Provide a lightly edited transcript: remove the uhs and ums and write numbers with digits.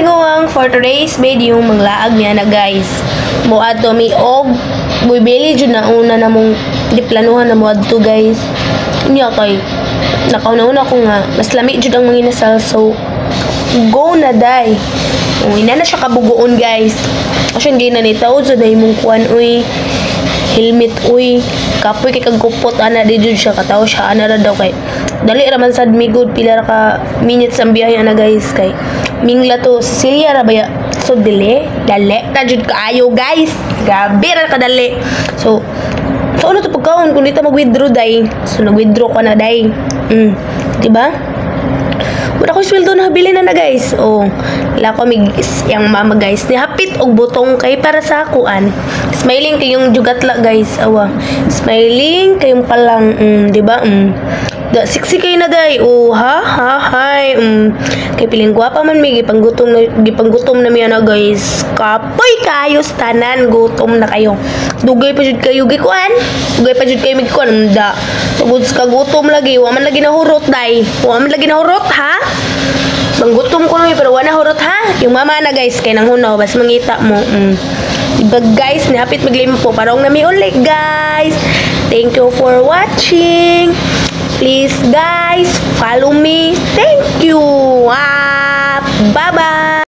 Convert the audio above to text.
tiguang for today's video manglaag niya na guys. Muad to mi og buibili jud na una namong diplanuhan na muad to guys. Nya kay nakauna-una ko nga mas lami jud ang mga inasal so go na day. Uy na siya kabugoon guys. Kasi hindi na nitaod sa day mong kuan uy helmet uy kapoy kay kagkupot ana di jud siya kataw siya ana ra daw kay dali ra man sad mi good pila ra ka minutes ang biyahe ana guys kay mingla to Cecilia ra baya so dali ta jud kaayo guys gabi ra kadali so ano to pagkaon kung di ta mag-withdraw day so nag-withdraw ka na day diba wala ko sweldo na habili na guys oh wala ko mig yang mama guys ni hapit og butong kay para sa kuan smiling kayong jugatla guys awa smiling kayong palang di ba da sexy kay na day oh hi kay piling gwapa man mi gipanggutom na mi na guys kapoy kayo tanan gutom na kayo dugay pa jud kayo gikuan dugay pa jud kayo migkuan da tugod ka gutom lagi wa man lagi nahurot day wa man lagi nahurot ha manggutom ko nami pero wa nahurot ha yung mama na guys kay nang hunaw bas mangita mo diba guys nahapit maglimpo parang nami ulit guys thank you for watching. Please guys, follow me. Thank you. Bye-bye.